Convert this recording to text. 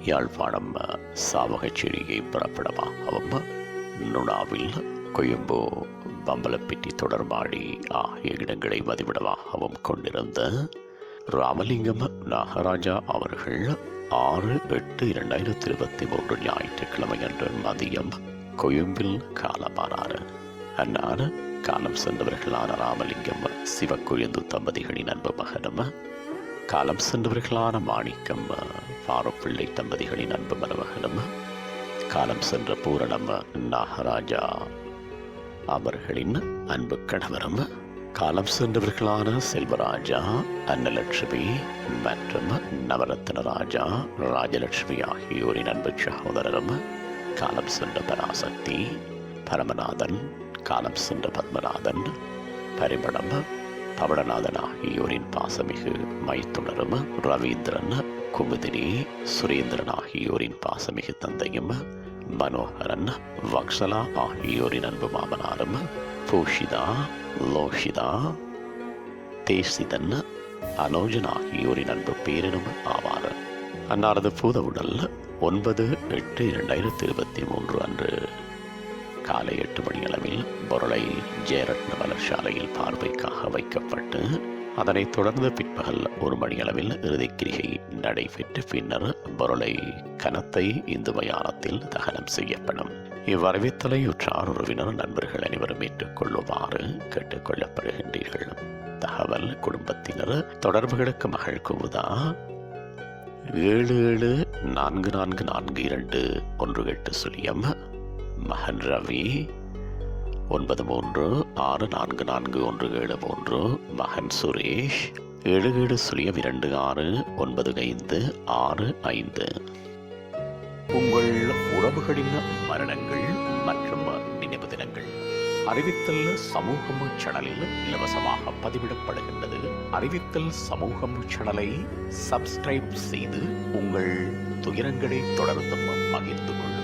யாழ்ப்பாணம் சாவகச்சேரியை புறப்படமாகவும் நுணாவில் கொழும்பு பம்பலப்பிட்டி தொடர்பாடி ஆகிய இடங்களை வதிவிடமாகவும் கொண்டிருந்த ராமலிங்கம் நாகராஜா அவர்கள் 6/8/2023 ஞாயிற்றுக்கிழமை அன்று மதியம் கொழும்பில் காலமானார். அன்னார் காலம் சென்றவர்களான ராமலிங்கம் சிவக்கொழுந்து தம்பதிகளின் அன்பு மகனும், காலம் சென்றவர்களான மாணிக்கம் பாரப்பிள்ளை தம்பதிகளின் அன்பு மருமகனும், காலம் சென்ற பூரணம் நாகராஜா அவர்களின் அன்பு கணவரும், காலம் சென்றவர்களான செல்வராஜா, அன்னலட்சுமி மற்றும் நவரத்ன ராஜா ராஜலட்சுமி ஆகியோரின் அன்பு சகோதரரும், காலம் சென்ற பராசக்தி, பரமநாதன், காலம் சென்ற பத்மநாதன், பரிமளம், பவளநாதன் ஆகியோரின் பாசமிகு மைத்துணரும், ரவீந்திரன், குமுதினி, சுரேந்திரன் ஆகியோரின் பாசமிகு தந்தையும், மனோகரன், வக்சலா ஆகியோரின் அன்பு மாமனாரும், பூஷிதா, லோஷிதா, தேசிதன், அனோஜன் ஆகியோரின் அன்பு பேரனும் ஆவார். அன்னாரது பூத உடல் 9/8/2023 அன்று காலை 8 மணியளவில் பொருளை ஜெயரத்ன மலர்சாலையில் பார்வைக்காக வைக்கப்பட்டு, அதனைத் தொடர்ந்து பிற்பகல் 1 மணியளவில் இறுதிக்கிரிகை நடைபெற்று பின்னர் பொருளை கனத்தை இந்து மயானத்தில் தகனம் செய்யப்படும். இவ்வறிவித்தலை உற்றார் உறவினர் நண்பர்கள் அனைவரும் ஏற்றுக்கொள்ளுமாறு கேட்டுக்கொள்ளப்படுகின்றீர்கள். தகவல் குடும்பத்தினர் தொடர்புகளுக்கு மகள் குமுதா 77444218, மகன் ரவி 93644173, மகன் சுரேஷ் 77269565. உங்கள் உறவுகளின் மரணங்கள் மற்றும் நினைவு தினங்கள் அறிவித்தல் சமூகம் சேனலில் இலவசமாக பதிவிடப்படுகின்றது. அறிவித்தல் சமூகம் சேனலை சப்ஸ்கிரைப் செய்து உங்கள் துயரங்களை தொடர்ந்தும் பகிர்ந்து கொள்ளுங்கள்.